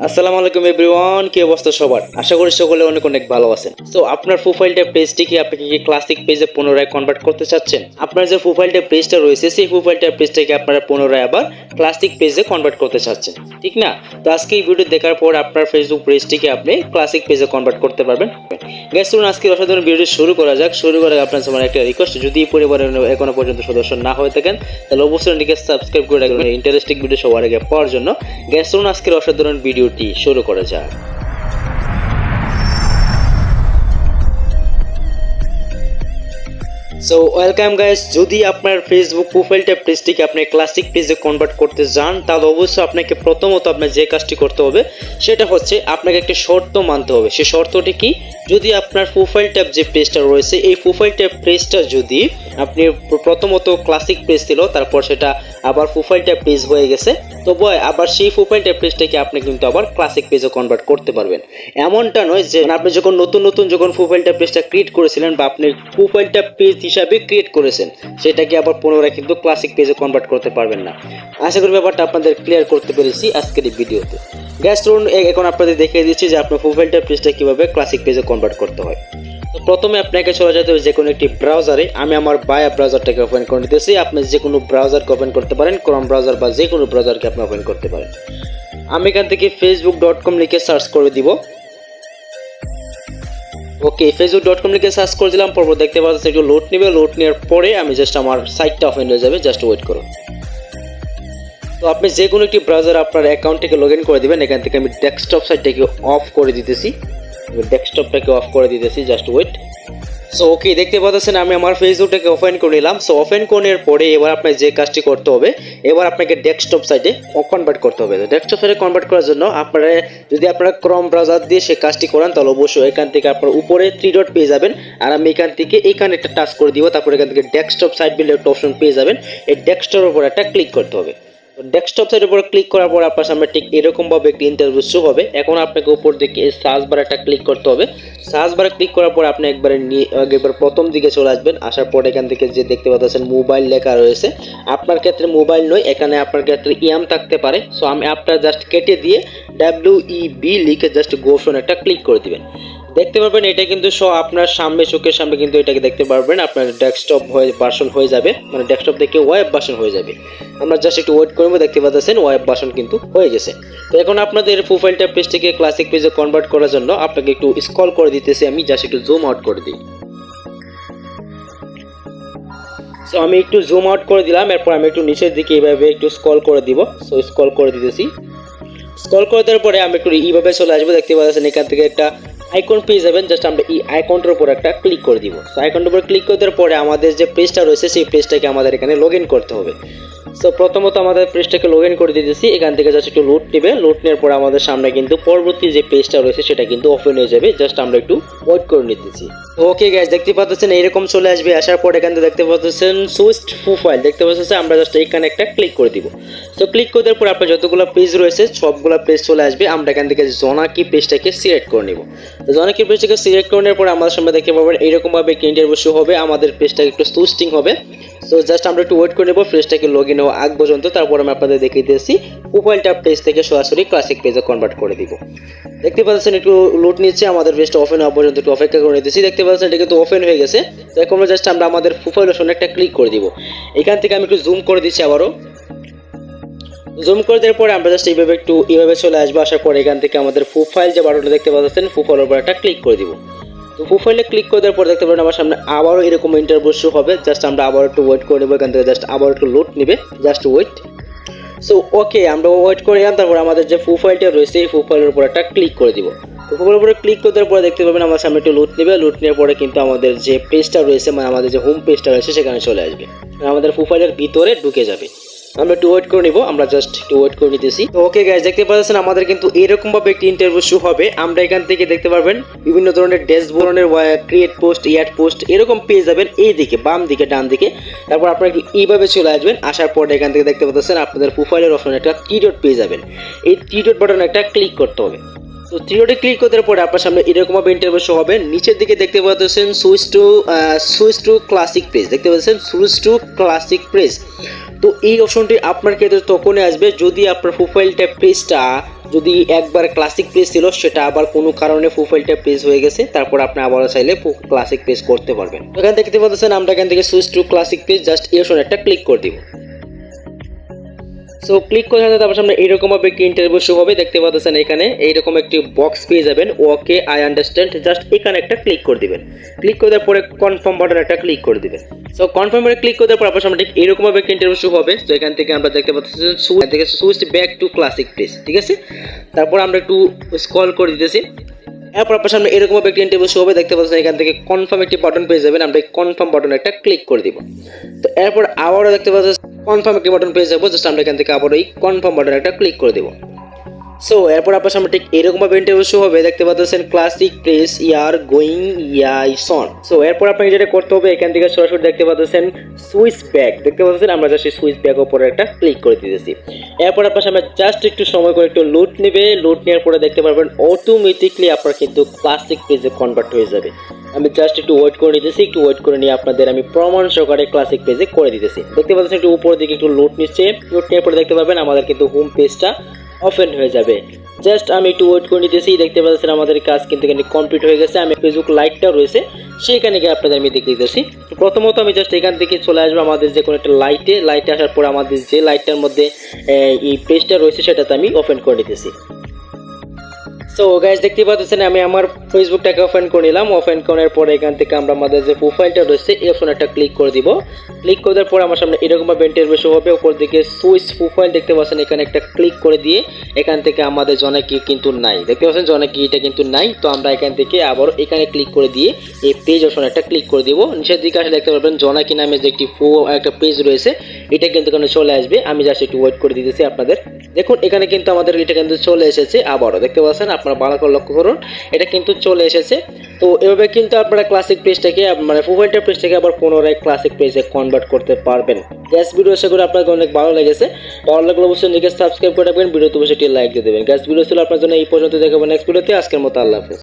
আসসালামু আলাইকুম এভরিওয়ান, কি অবস্থা সবার? আশা করি সকলে অনেক অনেক ভালো আছেন। সো আপনার প্রোফাইলটা পেজটিকে আপনি কি ক্লাসিক পেজে পুনরায় কনভার্ট করতে চাচ্ছেন? আপনার যে প্রোফাইলটা পেজটা রয়েছে সেই প্রোফাইলটা পেজটাকে আপনারা পুনরায় আবার ক্লাসিক পেজে কনভার্ট করতে চাচ্ছেন, ঠিক না? তো আজকে এই ভিডিও দেখার পর আপনার ফেসবুক পেজটিকে আপনি ক্লাসিক পেজে কনভার্ট করতে পারবেন। গাইস, চলুন আজকে অসাধারণ ভিডিও শুরু করা যাক। শুরু করার আগে আপনার আমার একটা রিকোয়েস্ট, যদি এই পরিবারের এখনো পর্যন্ত সদস্য না হয়ে থাকেন তাহলে অবশ্যই এটিকে সাবস্ক্রাইব করে রাখবেন ইন্টারেস্টিং ভিডিও সবার আগে পাওয়ার জন্য। গাইস, চলুন আজকের অসাধারণ ভিডিওটি শুরু করা যাক। সো ওয়েলকাম গাইস, যদি আপনার ফেসবুক প্রোফাইলটা পেজটিকে আপনি ক্লাসিক পেজে কনভার্ট করতে চান তাহলে অবশ্যই আপনাকে প্রথমত আপনার যে কাজটি করতে হবে সেটা হচ্ছে আপনাকে একটা শর্ত মানতে হবে। সেই শর্তটি কি? যদি আপনার প্রোফাইল ট্যাব যে পেজটা রয়েছে এই প্রোফাইল ট্যাব পেজটা যদি আপনি প্রথমত ক্লাসিক পেজ ছিল, তারপর সেটা আবার প্রোফাইল ট্যাব পেজ হয়ে গেছে, তবে আবার সেই প্রোফাইল ট্যাব পেজটাকে আপনি কিন্তু আবার ক্লাসিক পেজে কনভার্ট করতে পারবেন। এমনটা নয় যে আপনি যখন নতুন যখন প্রোফাইল ট্যাব পেজটা ক্রিয়েট করেছিলেন বা আপনি প্রোফাইল ট্যাব পেজ হিসাবে ক্রিয়েট করেছেন সেটাকে আবার পুনরায় কিন্তু ক্লাসিক পেজে কনভার্ট করতে পারবেন না। আশা করি ব্যাপারটা আপনাদের ক্লিয়ার করতে পেরেছি আজকের এই ভিডিওতে। গ্যাস চলুন এখন আপনাদের দেখিয়ে দিচ্ছি যে আপনার প্রোফাইল ট্যাব পেজটা কীভাবে ক্লাসিক পেজে কনভার্ট করতে হয়। তো প্রথমে আপনাকে চলে যেতে হবে যে কোনো একটি ব্রাউজারে। আমি আমার বায়া ব্রাউজারটাকে ওপেন করে নিতেছি। আপনি যে কোনো ব্রাউজারকে ওপেন করতে পারেন, ক্রোম ব্রাউজার বা যে কোনো ব্রাউজারকে আপনি ওপেন করতে পারেন। আমি এখান থেকে facebook.com লিখে সার্চ করে দিব। ওকে, facebook.com লিখে সার্চ করে দিলাম। পরপর দেখতে পাচ্ছি একটু লোড নেবে, লোড নেওয়ার পরে আমি জাস্ট আমার সাইটটা ওপেন হয়ে যাবে, জাস্ট ওয়েট করুন। তো আপনি যে কোনো একটি ব্রাউজার আপনার অ্যাকাউন্টটিকে লগ ইন করে দিবেন। এখান থেকে আমি ডেস্কটপ সাইটটাকে অফ করে দিতেছি, ডেস্কটপটাকে অফ করে দিতেছি, জাস্ট ওয়েট। সো ওকে, দেখতে পাচ্ছেন আমি আমার ফেসবুকটাকে ওপেন করে নিলাম। সো ওপেন করার পরে এবার আপনার যে কাজটি করতে হবে, এবার আপনাকে ডেস্কটপ সাইটে কনভার্ট করতে হবে। ডেস্কটপ সাইটে কনভার্ট করার জন্য আপনারা যদি আপনারা ক্রোম ব্রাউজার দিয়ে সে কাজটি করেন তাহলে অবশ্যই এখান থেকে আপনার উপরে 3 ডট পেয়ে যাবেন। আর আমি এখান থেকে এখানে একটা টাচ করে দিব, তারপর এখান থেকে ডেস্কটপ সাইট বলে একটা অপশন পেয়ে যাবেন। এই ডেস্কটপের উপর একটা ক্লিক করতে হবে। ডেস্কটপ সাইটের উপর ক্লিক করার পর আপনার সামনে ঠিক এরকমভাবে একটি ইন্টারভিউ শো হবে। এখন আপনাকে উপর দিকে সার্চ বারে একটা ক্লিক করতে হবে। সার্চ বারে ক্লিক করার পর আপনি একবার প্রথম দিকে চলে আসবেন। আসার পর এখান থেকে যে দেখতে পাচ্ছেন মোবাইল লেখা রয়েছে, আপনার ক্ষেত্রে মোবাইল নয়, এখানে আপনার ক্ষেত্রে ইয়াম থাকতে পারে। সো আমি আপনার জাস্ট কেটে দিয়ে WEB লিখে জাস্ট গো অপশন একটা ক্লিক করে দিবেন। দেখতে পারবেন এটা কিন্তু আপনার সামনে চোখের সামনে কিন্তু এটাকে দেখতে পারবেন। আপনার ডেস্কটপ ভার্সন হয়ে যাবে, মানে ডেস্কটপ থেকে ওয়েব ভার্সন হয়ে যাবে। আমরা জাস্ট একটু ওয়েট করবো। দেখতে পাচ্ছেন ওয়েব ভার্সন কিন্তু হয়ে গেছে। তো এখন আপনাদের প্রোফাইলটা পেজটিকে ক্লাসিক পেজে কনভার্ট করার জন্য আপনাকে একটু স্ক্রল করে দিতেছি। আমি জাস্ট একটু জুম আউট করে দিই। সো আমি একটু জুম আউট করে দিলাম। এরপর আমি একটু নিচের দিকে এইভাবে একটু স্ক্রল করে দিব। সো স্ক্রল করে দিতেছি। স্ক্রল করে দেওয়ার পরে আমি একটু এইভাবে চলে আসবো। দেখতে পাচ্ছেন এখান থেকে একটা আইকন পেয়ে যাবেন। জাস্ট আমরা এই আইকনটার উপর একটা ক্লিক করে দিব। সো আইকনটার উপর ক্লিক করে দেওয়ার পরে আমাদের যে পেজটা রয়েছে সেই পেজটাকে আমাদের এখানে লগ ইন করতে হবে। সো প্রথমত আমাদের পেজটাকে লগ ইন করে দিতেছি। এখান থেকে জাস্ট একটু লোড নেবে। লোড নেওয়ার পরে আমাদের সামনে কিন্তু পরবর্তী যে পেজটা রয়েছে সেটা কিন্তু ওপেন হয়ে যাবে। জাস্ট আমরা একটু ওয়েট করে নিতেছি। ওকে গাইস, দেখতে পাচ্ছেন এইরকম চলে আসবে। আসার পর এখান থেকে দেখতে পাচ্ছেন সুইচ প্রোফাইল, দেখতে পাচ্ছেন আমরা জাস্ট এখানে একটা ক্লিক করে দিব। সো ক্লিক করে দেওয়ার পর আপনার যতগুলো পেজ রয়েছে সবগুলো পেজ চলে আসবে। আমরা এখান থেকে জোনাকি পেজটাকে সিলেক্ট করে নেব। জোনাকি পেজটাকে সিলেক্ট করে নেওয়ার পর আমাদের সামনে দেখতে পাবেন এইরকমভাবে একটা ইন্টারভিউ শো হবে। আমাদের পেজটা একটু সুইচিং হবে। সো জাস্ট আমরা একটু ওয়েট করে নেব পেজটাকে লগ ইন হওয়া আগ পর্যন্ত। তারপর আমি আপনাদের দেখিয়ে দিয়েছি প্রোফাইলটা পেজ থেকে সরাসরি ক্লাসিক পেজে কনভার্ট করে দিব। দেখতে পাচ্ছেন একটু লোড নিচ্ছে। আমাদের পেজটা ওপেন হওয়া পর্যন্ত একটু অপেক্ষা করে নিতেছি। দেখতে পাচ্ছেন এটা কিন্তু ওপেন হয়ে গেছে। তো এখন জাস্ট আমরা আমাদের প্রোফাইল অপশনে একটা ক্লিক করে দিব। এখান থেকে আমি একটু জুম করে দিচ্ছি। আবারও জুম করে দেওয়ার পরে আমরা জাস্ট এইভাবে চলে আসবো। আসার পর এখান থেকে আমাদের প্রোফাইল যে বাটনটা দেখতে পাচ্ছেন প্রোফাইলের উপর একটা ক্লিক করে দিব। তো প্রোফাইলে ক্লিক করে দেওয়ার পর দেখতে পারেন আমার সামনে আবারও এরকম ইন্টারভিউ শো হবে। জাস্ট আমরা আবার একটু ওয়েট করে নেবো। এখান থেকে জাস্ট আবার একটু লোড নেবে, জাস্ট ওয়েট। সো ওকে, আমরা ওয়েট করে নিলাম। তারপর আমাদের যে প্রোফাইলটা রয়েছে এই প্রোফাইলের উপর একটা ক্লিক করে দিব। প্রোফাইলের উপরে ক্লিক করে দেওয়ার পরে দেখতে পাবেন আমার সামনে একটু লোড নেবে। লোড নেওয়ার পরে কিন্তু আমাদের যে পেজটা রয়েছে, মানে আমাদের যে হোম পেজটা রয়েছে সেখানে চলে আসবে, আমাদের প্রোফাইলের ভিতরে ঢুকে যাবে। আমরা একটু ওয়েট করে নিব। আমরা জাস্ট একটু ওয়েট করে নিতেছি। তো ওকে গাইস, দেখতে পাচ্ছেন আমাদের কিন্তু এরকমভাবে একটি ইন্টারভিউ শো হবে। আমরা এখান থেকে দেখতে পারবেন বিভিন্ন ধরনের ড্যাশবোর্ডের ক্রিয়েট পোস্ট, ইয়াড পোস্ট এরকম পেয়ে যাবেন এই দিকে, বাম দিকে, ডান দিকে। তারপর আপনারা একটু এইভাবে চলে আসবেন। আসার পর এখান থেকে দেখতে পাচ্ছেন আপনাদের প্রোফাইলের অপশনে একটা 3 ডট পেয়ে যাবেন। এই 3 ডট বাটনে একটা ক্লিক করতে হবে। তো 3 ডটে ক্লিক করার পরে আপনার সামনে এরকমভাবে ইন্টারভিউ শো হবে। নিচের দিকে দেখতে পাচ্ছেন সুইচ টু ক্লাসিক পেজ, দেখতে পাচ্ছেন সুইচ টু ক্লাসিক পেজ। তো এই অপশনটি আপনার ক্ষেত্রে তখনই আসবে যদি আপনার প্রোফাইলটা পেজটা যদি একবার ক্লাসিক পেজ ছিল সেটা আবার কোনো কারণে প্রোফাইলটা পেজ হয়ে গেছে, তারপর আপনি আবারও চাইলে ক্লাসিক পেজ করতে পারবেন। এখান থেকে দেখতে পাচ্ছেন আমরা এখান থেকে switch to classic page just এই অপশনে একটা ক্লিক করে দিব। সো ক্লিক করে সাথে তারপর সামনে এইরকম ভাবে একটি ইন্টারভিউ শো হবে, দেখতে পাচ্ছেন এখানে এইরকম একটি বক্স পেয়ে যাবেন, ওকে আই আন্ডারস্ট্যান্ড, জাস্ট এখানে একটা ক্লিক করে দিবেন। ক্লিক করে দেওয়ার পরে কনফার্ম বাটন একটা ক্লিক করে দিবেন। সো কনফার্ম বাটনে ক্লিক করে দেওয়ার পর আপনার সামনে ঠিক এইরকম ভাবে একটি ইন্টারভিউ শো হবে। তো এখান থেকে আমরা দেখতে পাচ্ছি switch back to classic page, ঠিক আছে। তারপর আমরা একটু স্ক্রল করে দিতেছি, এরপর আপনার সামনে এরকম একটি ইন্টারভিউ শো হবে, দেখতে পাচ্ছেন এখান থেকে কনফার্ম একটি বাটন পেয়ে যাবেন, আমরা এই কনফার্ম বাটনে একটা ক্লিক করে দিব। তো এরপর আবারও দেখতে পাচ্ছেন কনফার্ম একটি বাটন পেয়ে যাবো, জাস্ট আমরা এখান থেকে আবার এই কনফার্ম বাটনে একটা ক্লিক করে দেবো। সো এরপর আপনার সামনে ঠিক এরকম ভাবে ইন্টারভিউ শো হবে, দেখতে পাচ্ছেন ক্লাসিক প্লেস ইয়ার গোয়িং ইয়াইসন। সো এরপর আপনাকে যেটা করতে হবে এখান থেকে সরাসরি দেখতে পাচ্ছেন সুইচ ব্যাক, দেখতে পাচ্ছেন আমরা জাস্ট সুইচ ব্যাক উপরে একটা ক্লিক করে দিতেছি। এরপর আপনার সামনে জাস্ট একটু সময় করে একটু লোড নেবে, লোড নেওয়ার পরে দেখতে পারবেন অটোমেটিকলি আপনার কিন্তু ক্লাসিক পেজে কনভার্ট হয়ে যাবে। আমি জাস্ট একটু ওয়েট করে নিতেছি, একটু ওয়েট করে নিয়ে আপনাদের আমি প্রমাণ সহকারে ক্লাসিক পেজে করে দিতেছি। দেখতে পাচ্ছেন একটু উপরের দিকে একটু লোড নিচ্ছে, লোড নেওয়ার পরে দেখতে পারবেন আমাদের কিন্তু হোম পেজটা ওপেন হয়ে যাবে। জাস্ট আমি একটু ওয়েট করে নিতেছি, দেখতে পাচ্ছেন আমাদের কাজ কিন্তু এখানে কমপ্লিট হয়ে গেছে। আমি ফেসবুক লাইটটা রয়েছে সেখানে গিয়ে আপনাদের আমি দেখিয়ে দিতেছি। প্রথমত আমি জাস্ট এখান থেকে চলে আসবো আমাদের যে কোনো একটা লাইটে আসার পর আমাদের যে লাইটটার মধ্যে এই পেজটা রয়েছে সেটাতে আমি ওপেন করে নিতেছি। সো গাইস দেখতে পাচ্ছেন আমি আমার ফেসবুকটাকে ওপেন করে নিলাম। ওপেন করার পরে এখান থেকে আমরা আমাদের যে প্রোফাইলটা রয়েছে এই অপশনে একটা ক্লিক করে দিব। ক্লিক করে দেওয়ার পরে আমার সামনে এরকম ভাবে ইন্টারভিউ শো হবে, উপর দিকে সুইচ প্রোফাইল দেখতে পাচ্ছেন, এখানে একটা ক্লিক করে দিয়ে এখান থেকে আমাদের জনে কি কিন্তু নাই, দেখতে পাচ্ছেন জনে কি এটা কিন্তু নাই। তো আমরা এখান থেকে আবার এখানে ক্লিক করে দিয়ে এই পেজ অপশনে একটা ক্লিক করে দিব। নিচের দিকে আসলে দেখতে পারবেন জনাকি নামে যে একটা পেজ রয়েছে এটা কিন্তু এখানে চলে আসবে। আমি জাস্ট একটু ওয়েট করে দিতেছি আপনাদের। দেখুন এখানে কিন্তু আমাদের এটা কিন্তু চলে এসেছে, আবারও দেখতে পাচ্ছেন আপনারা ভালো করে লক্ষ্য করুন এটা কিন্তু চলে এসেছে। তো এভাবে কিন্তু আপনারা ক্লাসিক পেজটাকে মানে প্রোফাইলটা পেজটাকে আবার পুনরায় ক্লাসিক পেজে কনভার্ট করতে পারবেন। গ্যাস ভিডিও আশা করি আপনাদের অনেক ভালো লেগেছে, ভালো লাগলে অবশ্যই নিজেকে সাবস্ক্রাইব করে রাখবেন, ভিডিওতে অবশ্যই একটি লাইক দিয়ে দেবেন। গ্যাস ভিডিও ছিল আপনার জন্য এই পর্যন্ত, দেখাবো নেক্সট ভিডিওতে। আজকের মতো আল্লাহ হাফেজ।